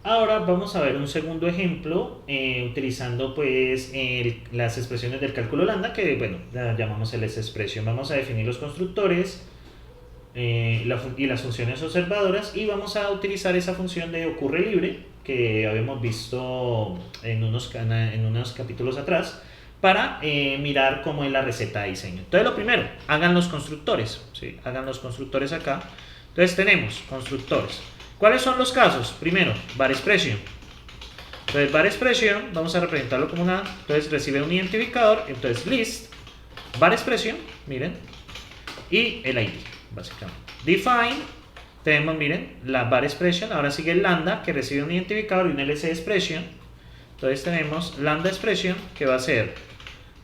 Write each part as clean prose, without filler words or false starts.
Ahora vamos a ver un segundo ejemplo utilizando pues las expresiones del cálculo lambda que bueno, la llamamos LS expression. Vamos a definir los constructores y las funciones observadoras y vamos a utilizar esa función de ocurre libre que habíamos visto en unos capítulos atrás para mirar cómo es la receta de diseño. Entonces lo primero, hagan los constructores, ¿sí? Hagan los constructores acá. Entonces tenemos constructores. ¿Cuáles son los casos? Primero, var expression. Entonces var expression, vamos a representarlo como una, entonces recibe un identificador, entonces list, var expression, miren, y el ID, básicamente. Define, tenemos, miren, la var expression, ahora sigue el lambda, que recibe un identificador y un LC expression. Entonces tenemos lambda expression, que va a ser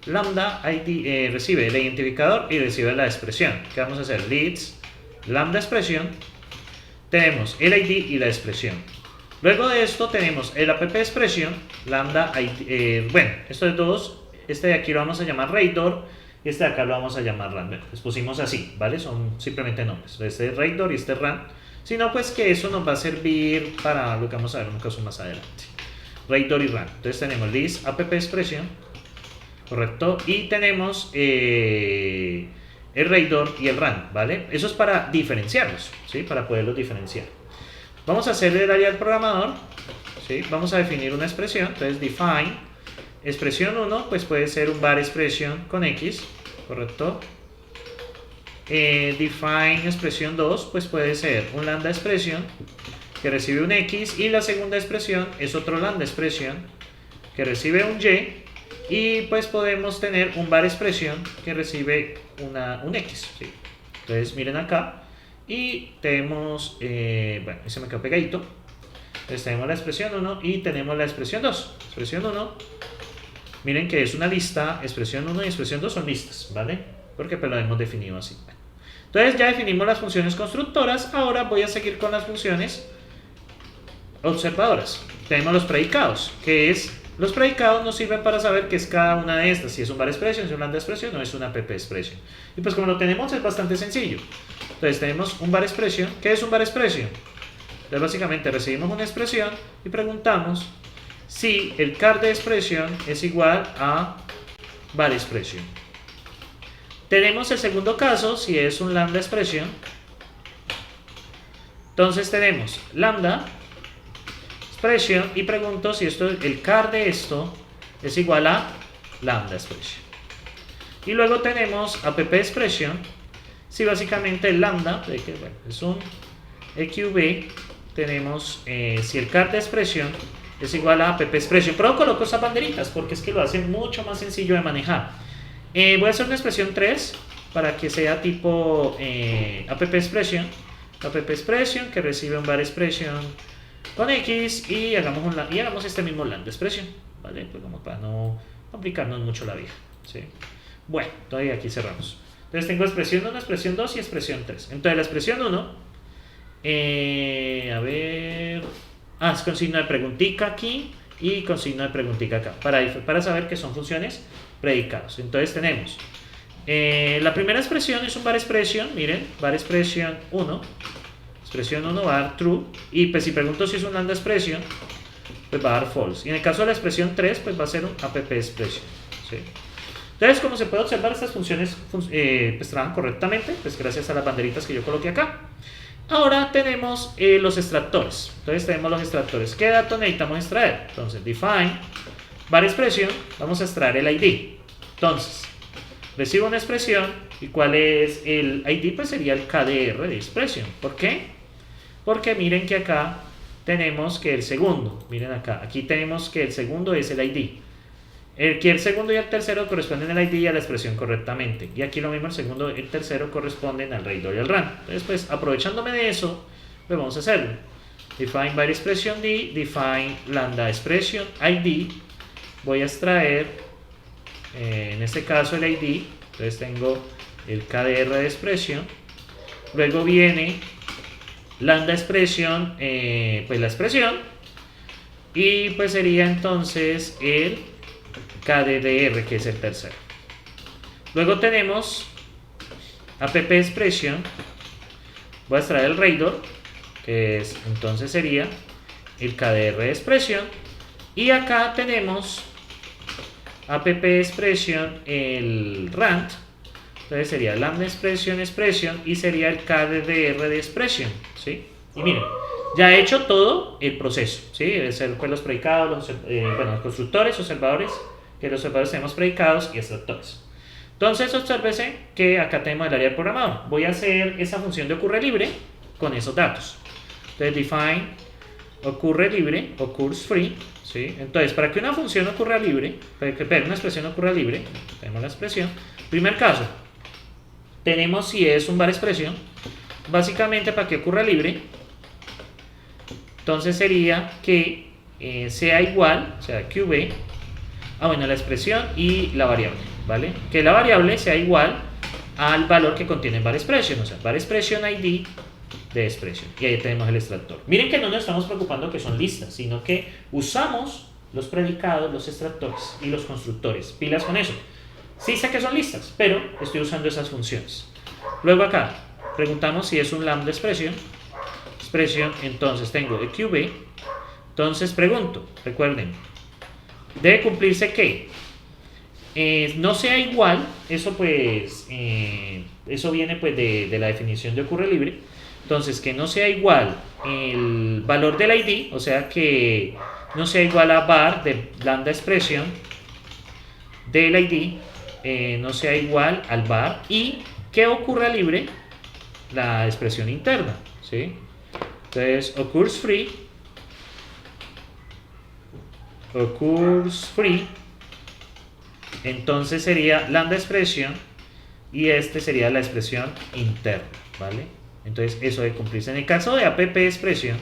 lambda ID, recibe el identificador y recibe la expresión. ¿Qué vamos a hacer? List, lambda expression, tenemos el ID y la expresión. Luego de esto tenemos el app expression, lambda ID, bueno, estos de todos, este de aquí lo vamos a llamar Rador y este de acá lo vamos a llamar run. Les pusimos así, ¿vale? Son simplemente nombres. Este es Rador y este es run. Si no, pues que eso nos va a servir para lo que vamos a ver en un caso más adelante. Rador y run. Entonces tenemos list app expression, correcto, y tenemos el Rador y el run, ¿vale? Eso es para diferenciarlos, ¿sí? Para poderlos diferenciar. Vamos a hacerle el área al programador, ¿sí? Vamos a definir una expresión, entonces define, expresión 1, pues puede ser un var expression con X, ¿correcto? Define expresión 2, pues puede ser un lambda expression que recibe un X y la segunda expresión es otro lambda expression que recibe un Y. Y pues podemos tener un var expression que recibe un X, ¿sí? Entonces miren acá y tenemos, bueno, ese me quedó pegadito. Entonces tenemos la expresión 1 y tenemos la expresión 2. Expresión 1, miren que es una lista, expresión 1 y expresión 2 son listas, ¿vale? Porque pues lo hemos definido así. Entonces ya definimos las funciones constructoras, ahora voy a seguir con las funciones observadoras. Tenemos los predicados, que es... Los predicados nos sirven para saber qué es cada una de estas, si es un var expression, si es un lambda expression o es una app expression. Y pues como lo tenemos es bastante sencillo. Entonces tenemos un var expression. ¿Qué es un var expression? Entonces básicamente recibimos una expresión y preguntamos si el car de expresión es igual a var expression. Tenemos el segundo caso, si es un lambda expression. Entonces tenemos lambda expression y pregunto si el car de esto es igual a lambda expression. Y luego tenemos app expression, si básicamente el lambda, que bueno, es un EQB, tenemos si el car de expresión es igual a app expression. Pero coloco esas banderitas porque es que lo hace mucho más sencillo de manejar. Voy a hacer una expresión 3 para que sea tipo app expression que recibe un var expression con X y hagamos este mismo lambda expression, ¿vale? Pues como para no complicarnos mucho la vida, ¿sí? Bueno, todavía aquí cerramos. Entonces tengo expresión 1, expresión 2 y expresión 3. Entonces la expresión 1, a ver... es con signo de preguntica aquí y con signo de preguntica acá, para saber que son funciones predicados. Entonces tenemos, la primera expresión es un var expression, miren, var expression 1, expresión 1 va a dar true, y pues si pregunto si es un lambda expression, pues va a dar false. Y en el caso de la expresión 3, pues va a ser un app expression, ¿sí? Entonces, como se puede observar, estas funciones pues trabajan correctamente, pues gracias a las banderitas que yo coloqué acá. Ahora tenemos los extractores. Entonces tenemos los extractores. ¿Qué datos necesitamos extraer? Entonces, define, var expression, vamos a extraer el ID. Entonces, recibo una expresión, ¿y cuál es el ID? Pues sería el KDR de expression. ¿Por qué? Porque miren que acá tenemos que el segundo, miren acá, aquí tenemos que el segundo es el ID. El segundo y el tercero corresponden al ID y a la expresión correctamente. Y aquí lo mismo, el segundo y el tercero corresponden al Rador y al run. Entonces, pues, aprovechándome de eso, pues vamos a hacerlo. Define var expression D, define lambda expression ID. Voy a extraer, en este caso, el ID. Entonces tengo el KDR de expression. Luego viene lambda expression, pues la expresión. Y pues sería entonces el KDR, que es el tercero. Luego tenemos app expression. Voy a extraer el Rador, que es, entonces sería el KDR de expresión, y acá tenemos app expression el rand. Entonces sería lambda expression y sería el KDR de expression, ¿sí? Y miren, ya he hecho todo el proceso, ¿sí? Pues los predicados, los constructores, observadores, que los observadores tenemos predicados y extractores. Entonces obsérvese que acá tenemos el área de programador. Voy a hacer esa función de ocurre libre con esos datos. Entonces define ocurre libre, occurs free, ¿sí? Entonces para que una función ocurra libre, para que una expresión ocurra libre, tenemos la expresión. Primer caso, tenemos si es un var expresión. Básicamente para que ocurra libre, entonces sería que sea igual, o sea, QB, la expresión y la variable, ¿vale? Que la variable sea igual al valor que contiene var expression, o sea, var expression ID de expression. Y ahí tenemos el extractor. Miren que no nos estamos preocupando que son listas, sino que usamos los predicados, los extractores y los constructores. Pilas con eso. Sí sé que son listas, pero estoy usando esas funciones. Luego acá, preguntamos si es un lambda expression. Entonces tengo EQB. Entonces pregunto, recuerden, debe cumplirse que no sea igual, eso pues, eso viene pues de la definición de ocurre libre. Entonces que no sea igual el valor del ID, o sea que no sea igual a var de lambda expression del ID, no sea igual al var, y que ocurra libre la expresión interna, ¿sí? Entonces occurs free, entonces sería lambda expression y este sería la expresión interna, ¿vale? Entonces eso debe cumplirse. En el caso de app expression,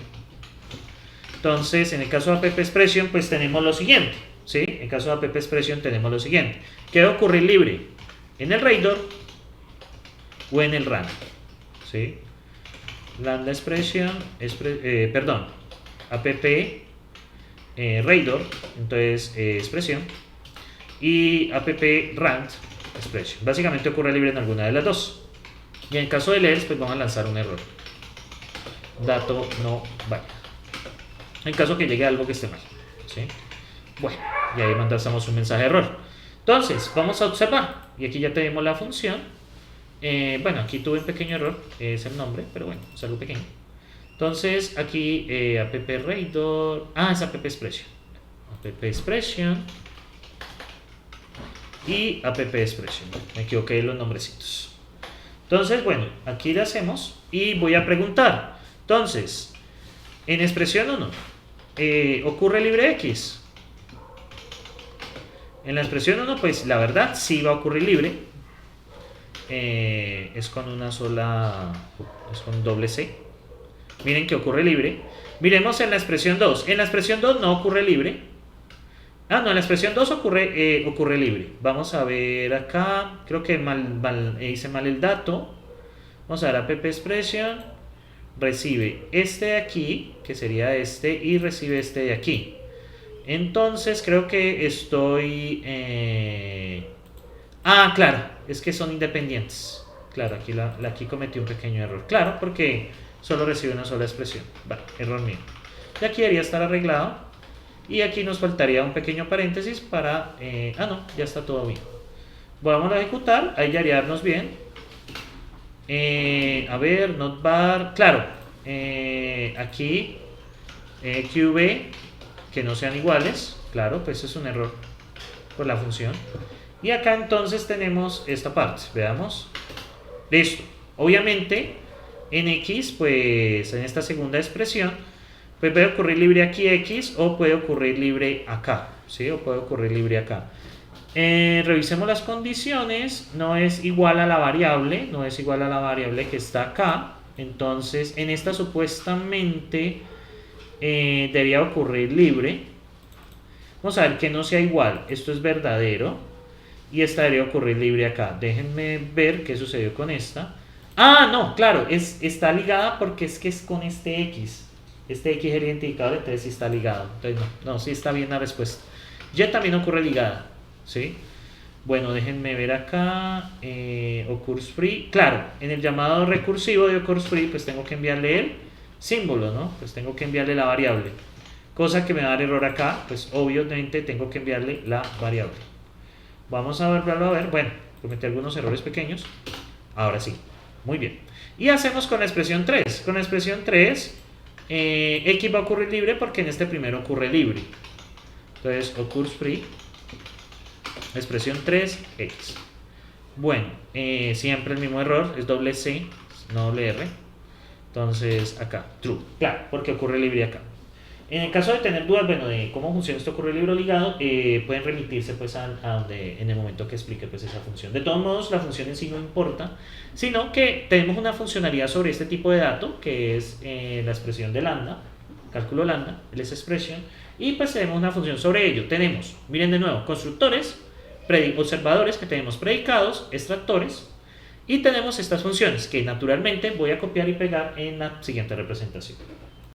entonces en el caso de app expression pues tenemos lo siguiente, ¿sí? En el caso de app expression tenemos lo siguiente, que debe ocurrir libre en el Radar o en el RAM, ¿sí? Lambda expression, app Radar, entonces expresión, y app rand expression. Básicamente ocurre libre en alguna de las dos. Y en caso de else, pues vamos a lanzar un error. Dato no vaya. En caso que llegue algo que esté mal, ¿sí? Bueno, y ahí mandamos un mensaje de error. Entonces, vamos a observar. Y aquí ya tenemos la función. Aquí tuve un pequeño error, es el nombre, pero bueno, es algo pequeño. Entonces, aquí app radar, es app expression y app expression. Me equivoqué de los nombrecitos. Entonces, bueno, aquí le hacemos y voy a preguntar. Entonces, en expresión 1, ¿ocurre libre X? En la expresión 1, pues la verdad sí va a ocurrir libre. Es con una sola, es con doble C. Miren que ocurre libre. Miremos en la expresión 2. En la expresión 2 no ocurre libre. En la expresión 2 ocurre libre. Vamos a ver acá. Creo que hice mal el dato. Vamos a ver app expression. Recibe este de aquí, que sería este, y recibe este de aquí. Entonces creo que estoy... claro, es que son independientes. Claro, aquí cometí un pequeño error. Claro, porque solo recibe una sola expresión. Vale, error mío. Y aquí debería estar arreglado. Y aquí nos faltaría un pequeño paréntesis para... ya está todo bien. Vamos a ejecutar, ahí ya haría darnos bien. Not var. Claro, aquí QB, que no sean iguales. Claro, pues es un error por la función. Y acá entonces tenemos esta parte, veamos. Listo. Obviamente en X, pues en esta segunda expresión, pues puede ocurrir libre aquí X o puede ocurrir libre acá, ¿sí? O puede ocurrir libre acá. Revisemos las condiciones. No es igual a la variable, que está acá. Entonces en esta supuestamente debería ocurrir libre. Vamos a ver que no sea igual. Esto es verdadero. Y esta debería ocurrir libre acá. Déjenme ver qué sucedió con esta. No, claro, está ligada porque es que es con este X. Este X es el identificador, entonces sí está ligado. Entonces no, sí está bien la respuesta. Y también ocurre ligada, ¿sí? Bueno, déjenme ver acá. Occurs free. Claro, en el llamado recursivo de occurs free, pues tengo que enviarle el símbolo, ¿no? Pues tengo que enviarle la variable. cosa que me va a dar error acá, pues obviamente tengo que enviarle la variable. Vamos a verlo a ver, bueno, cometí algunos errores pequeños, ahora sí, muy bien. Y hacemos con la expresión 3, con la expresión 3, X va a ocurrir libre porque en este primero ocurre libre. Entonces, occurs free, expresión 3x. Bueno, siempre el mismo error, es doble C, no doble R. Entonces, acá, true. Claro, porque ocurre libre acá. En el caso de tener dudas, bueno, de cómo funciona este ocurre libre ligado, pueden remitirse pues a donde, en el momento que explique pues esa función. De todos modos, la función en sí no importa, sino que tenemos una funcionalidad sobre este tipo de dato, que es la expresión de lambda, cálculo lambda, esa expresión, y pues tenemos una función sobre ello. Tenemos, miren de nuevo, constructores, observadores que tenemos predicados, extractores, y tenemos estas funciones que naturalmente voy a copiar y pegar en la siguiente representación.